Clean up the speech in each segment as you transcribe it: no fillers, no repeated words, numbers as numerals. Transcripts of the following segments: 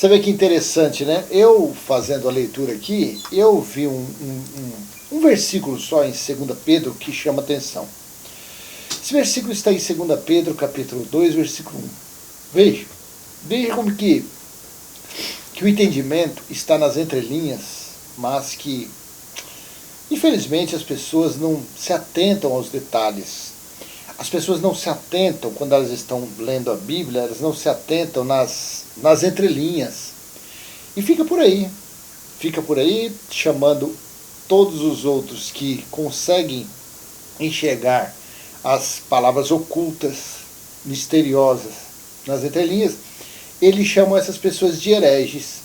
Você vê que interessante, né? Eu, fazendo a leitura aqui, eu vi um versículo só em 2 Pedro que chama atenção. Esse versículo está em 2 Pedro, capítulo 2, versículo 1. Veja como que o entendimento está nas entrelinhas, mas que, infelizmente, as pessoas não se atentam aos detalhes. As pessoas não se atentam, quando elas estão lendo a Bíblia, elas não se atentam nas entrelinhas. E fica por aí chamando todos os outros que conseguem enxergar as palavras ocultas, misteriosas, nas entrelinhas, eles chamam essas pessoas de hereges.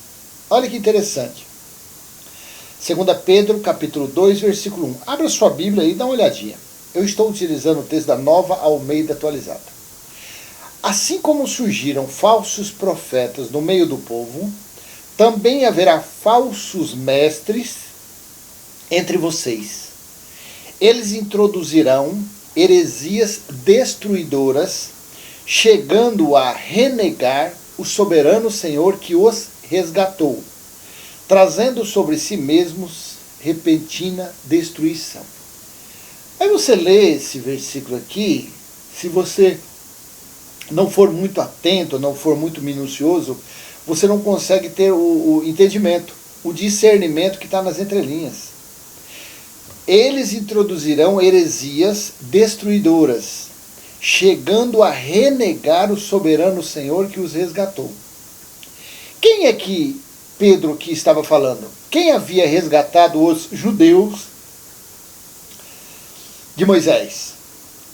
Olha que interessante. 2 Pedro, capítulo 2, versículo 1. Abra sua Bíblia aí e dá uma olhadinha. Eu estou utilizando o texto da Nova Almeida Atualizada. Assim como surgiram falsos profetas no meio do povo, também haverá falsos mestres entre vocês. Eles introduzirão heresias destruidoras, chegando a renegar o soberano Senhor que os resgatou, trazendo sobre si mesmos repentina destruição. Aí você lê esse versículo aqui, se você não for muito atento, não for muito minucioso, você não consegue ter o entendimento, o discernimento que está nas entrelinhas. Eles introduzirão heresias destruidoras, chegando a renegar o soberano Senhor que os resgatou. Quem é que Pedro aqui estava falando? Quem havia resgatado os judeus de Moisés,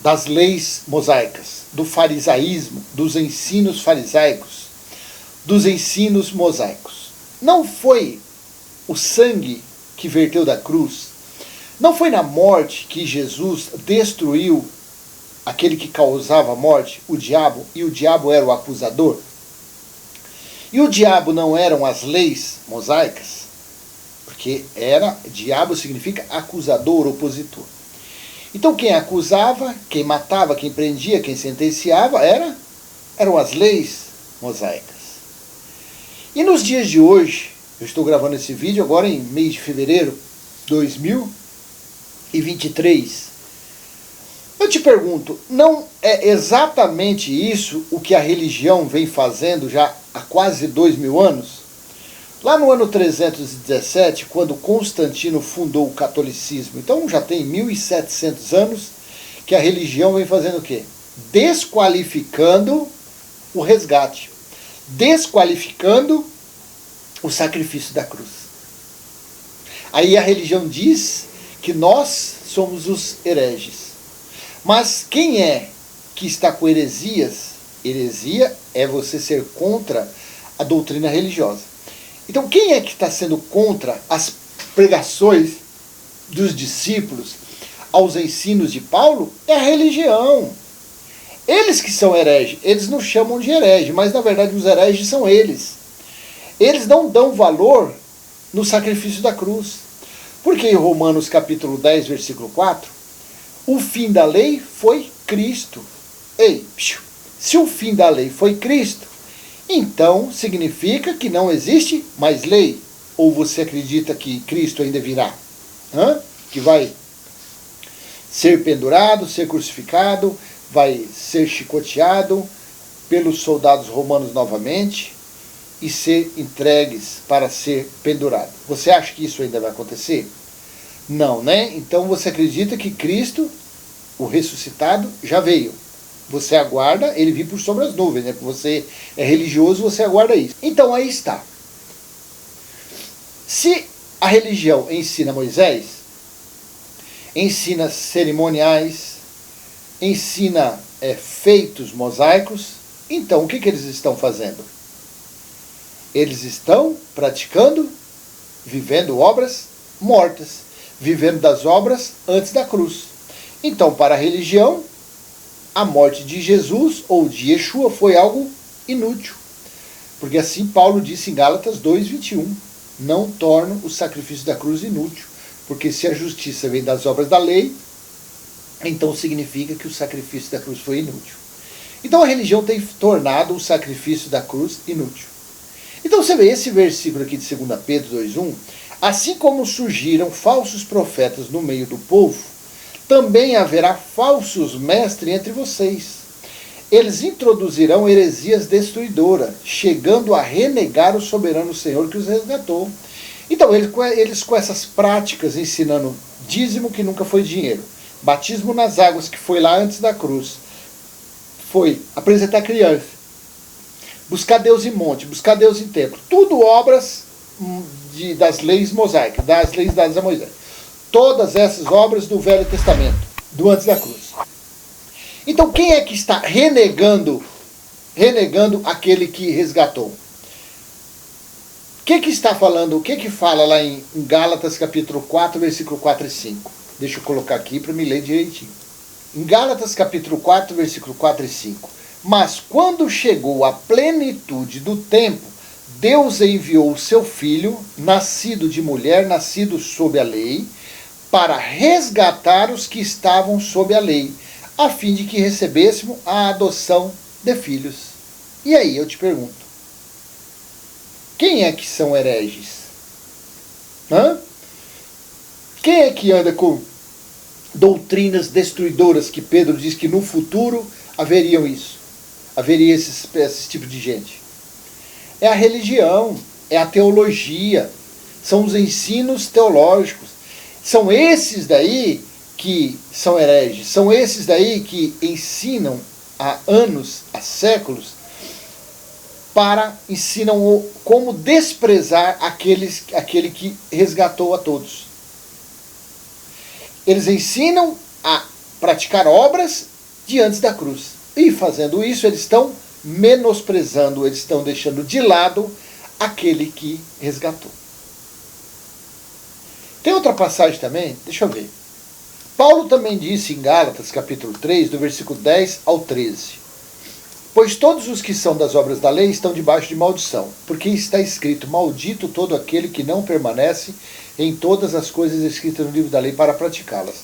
das leis mosaicas, do farisaísmo, dos ensinos farisaicos, dos ensinos mosaicos? Não foi o sangue que verteu da cruz, não foi na morte que Jesus destruiu aquele que causava a morte, o diabo, e o diabo era o acusador? E o diabo não eram as leis mosaicas? Porque diabo significa acusador, opositor. Então quem acusava, quem matava, quem prendia, quem sentenciava eram as leis mosaicas. E nos dias de hoje, eu estou gravando esse vídeo agora em mês de fevereiro de 2023. Eu te pergunto, não é exatamente isso o que a religião vem fazendo já há quase 2000 anos? Lá no ano 317, quando Constantino fundou o catolicismo, então já tem 1700 anos que a religião vem fazendo o quê? Desqualificando o resgate, desqualificando o sacrifício da cruz. Aí a religião diz que nós somos os hereges. Mas quem é que está com heresias? Heresia é você ser contra a doutrina religiosa. Então quem é que está sendo contra as pregações dos discípulos aos ensinos de Paulo? É a religião. Eles que são hereges, eles não chamam de herege, mas na verdade os hereges são eles. Eles não dão valor no sacrifício da cruz. Porque em Romanos capítulo 10, versículo 4, o fim da lei foi Cristo. Se o fim da lei foi Cristo, então significa que não existe mais lei? Ou você acredita que Cristo ainda virá? Que vai ser pendurado, ser crucificado, vai ser chicoteado pelos soldados romanos novamente e ser entregues para ser pendurado. Você acha que isso ainda vai acontecer? Não, né? Então você acredita que Cristo, o ressuscitado, já veio. Você aguarda ele vir por sobre as nuvens, né? Porque você é religioso, você aguarda isso. Então aí está. Se a religião ensina Moisés, ensina cerimoniais, ensina feitos mosaicos, então o que eles estão fazendo? Eles estão praticando, vivendo obras mortas, vivendo das obras antes da cruz. Então, para a religião, a morte de Jesus ou de Yeshua foi algo inútil. Porque assim Paulo disse em Gálatas 2:21, não torno o sacrifício da cruz inútil, porque se a justiça vem das obras da lei, então significa que o sacrifício da cruz foi inútil. Então a religião tem tornado o sacrifício da cruz inútil. Então você vê esse versículo aqui de 2 Pedro 2,1, assim como surgiram falsos profetas no meio do povo, também haverá falsos mestres entre vocês. Eles introduzirão heresias destruidoras, chegando a renegar o soberano Senhor que os resgatou. Então, eles com essas práticas, ensinando dízimo que nunca foi dinheiro, batismo nas águas que foi lá antes da cruz, foi apresentar criança, buscar Deus em monte, buscar Deus em templo, tudo obras das leis mosaicas, das leis dadas a Moisés. Todas essas obras do Velho Testamento, do antes da cruz. Então quem é que está renegando aquele que resgatou? O que está falando, o que fala lá em Gálatas capítulo 4, versículo 4 e 5? Deixa eu colocar aqui para me ler direitinho. Em Gálatas capítulo 4, versículo 4 e 5. Mas quando chegou a plenitude do tempo, Deus enviou o seu filho, nascido de mulher, nascido sob a lei, para resgatar os que estavam sob a lei, a fim de que recebêssemos a adoção de filhos. E aí eu te pergunto, quem é que são hereges? Quem é que anda com doutrinas destruidoras que Pedro diz que no futuro haveria esse tipo de gente? É a religião, é a teologia, são os ensinos teológicos. São esses daí que são hereges, são esses daí que ensinam há anos, há séculos, ensinam como desprezar aquele que resgatou a todos. Eles ensinam a praticar obras diante da cruz. E fazendo isso, eles estão menosprezando, eles estão deixando de lado aquele que resgatou. Tem outra passagem também, deixa eu ver. Paulo também disse em Gálatas, capítulo 3, do versículo 10 ao 13. Pois todos os que são das obras da lei estão debaixo de maldição, porque está escrito, maldito todo aquele que não permanece em todas as coisas escritas no livro da lei para praticá-las.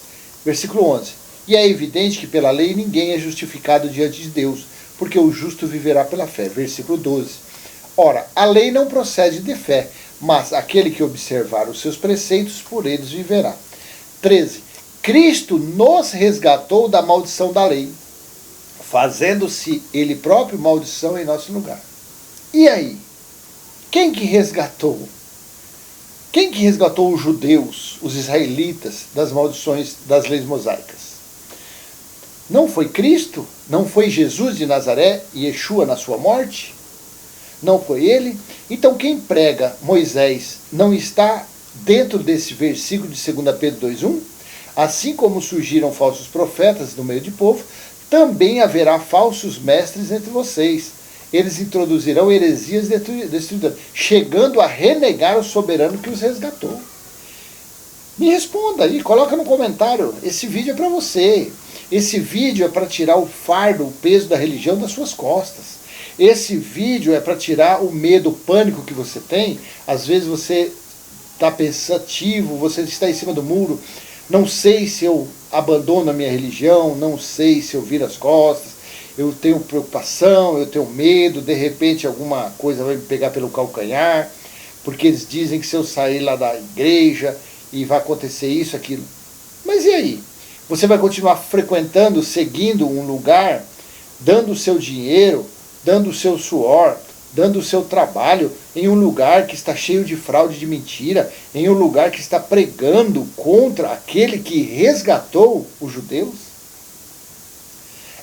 Versículo 11. E é evidente que pela lei ninguém é justificado diante de Deus, porque o justo viverá pela fé. Versículo 12. Ora, a lei não procede de fé, mas aquele que observar os seus preceitos, por eles viverá. 13. Cristo nos resgatou da maldição da lei, fazendo-se ele próprio maldição em nosso lugar. E aí? Quem que resgatou? Quem que resgatou os judeus, os israelitas, das maldições das leis mosaicas? Não foi Cristo? Não foi Jesus de Nazaré, Yeshua na sua morte? Não foi ele? Então quem prega Moisés não está dentro desse versículo de 2 Pedro 2,1? Assim como surgiram falsos profetas no meio do povo, também haverá falsos mestres entre vocês. Eles introduzirão heresias destruidoras, chegando a renegar o soberano que os resgatou. Me responda aí, coloca no comentário. Esse vídeo é para você. Esse vídeo é para tirar o fardo, o peso da religião das suas costas. Esse vídeo é para tirar o medo, o pânico que você tem. Às vezes você está pensativo, você está em cima do muro. Não sei se eu abandono a minha religião, não sei se eu viro as costas, eu tenho preocupação, eu tenho medo, de repente alguma coisa vai me pegar pelo calcanhar, porque eles dizem que se eu sair lá da igreja e vai acontecer isso, aquilo. Mas e aí? Você vai continuar frequentando, seguindo um lugar, dando o seu dinheiro, dando o seu suor, dando o seu trabalho em um lugar que está cheio de fraude, de mentira, em um lugar que está pregando contra aquele que resgatou os judeus?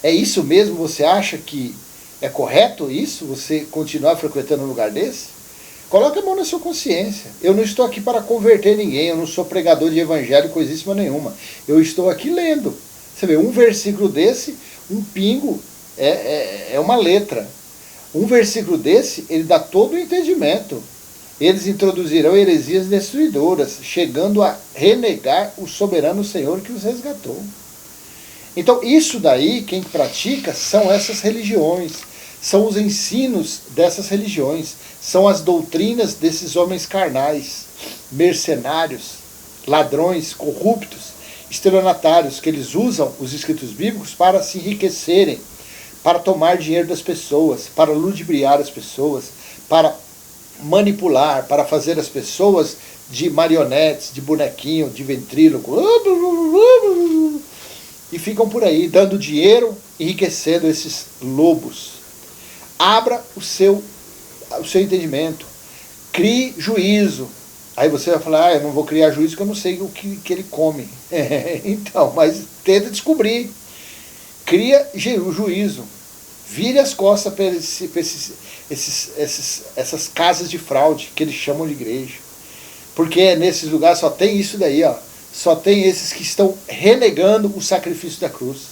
É isso mesmo? Você acha que é correto isso? Você continuar frequentando um lugar desse? Coloque a mão na sua consciência. Eu não estou aqui para converter ninguém, eu não sou pregador de evangelho, coisíssima nenhuma. Eu estou aqui lendo. Você vê, um versículo desse, um pingo, é uma letra. Um versículo desse, ele dá todo o entendimento. Eles introduzirão heresias destruidoras, chegando a renegar o soberano Senhor que os resgatou. Então, isso daí, quem pratica, são essas religiões, são os ensinos dessas religiões, são as doutrinas desses homens carnais, mercenários, ladrões, corruptos, estelionatários, que eles usam os escritos bíblicos para se enriquecerem, para tomar dinheiro das pessoas, para ludibriar as pessoas, para manipular, para fazer as pessoas de marionetes, de bonequinho, de ventríloco, e ficam por aí dando dinheiro, enriquecendo esses lobos. Abra o seu entendimento, crie juízo. Aí você vai falar, eu não vou criar juízo porque eu não sei o que ele come. Então, mas tenta descobrir. Cria juízo. Vire as costas para essas casas de fraude que eles chamam de igreja. Porque nesses lugares só tem isso daí, ó. Só tem esses que estão renegando o sacrifício da cruz,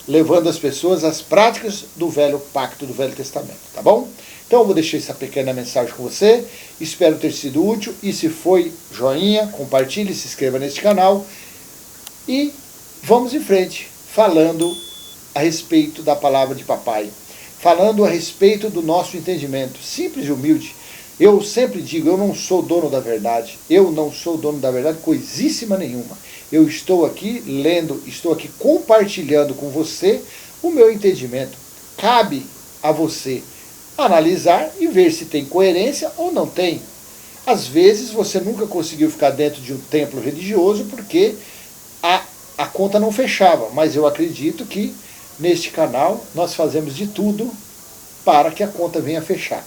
levando as pessoas às práticas do velho pacto, do Velho Testamento, tá bom? Então eu vou deixar essa pequena mensagem com você, espero ter sido útil, e se foi, joinha, compartilhe, se inscreva neste canal, e vamos em frente, falando a respeito da palavra de papai, falando a respeito do nosso entendimento, simples e humilde. Eu sempre digo, eu não sou dono da verdade, eu não sou dono da verdade coisíssima nenhuma. Eu estou aqui lendo, estou aqui compartilhando com você o meu entendimento. Cabe a você analisar e ver se tem coerência ou não tem. Às vezes você nunca conseguiu ficar dentro de um templo religioso porque a conta não fechava, mas eu acredito que neste canal nós fazemos de tudo para que a conta venha fechar.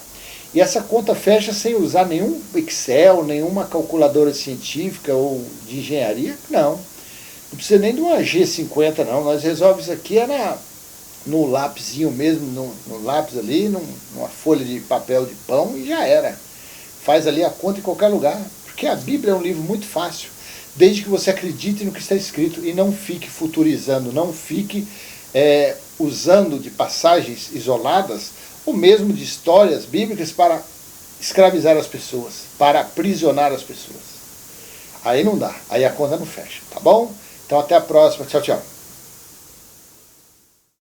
E essa conta fecha sem usar nenhum Excel, nenhuma calculadora científica ou de engenharia, não. Não precisa nem de uma G50, não. Nós resolvemos isso aqui no lápisinho mesmo, no lápis ali, numa folha de papel de pão e já era. Faz ali a conta em qualquer lugar, porque a Bíblia é um livro muito fácil, desde que você acredite no que está escrito e não fique futurizando, não fique usando de passagens isoladas, ou mesmo de histórias bíblicas para escravizar as pessoas, para aprisionar as pessoas. Aí não dá, aí a conta não fecha, tá bom? Então até a próxima, tchau, tchau.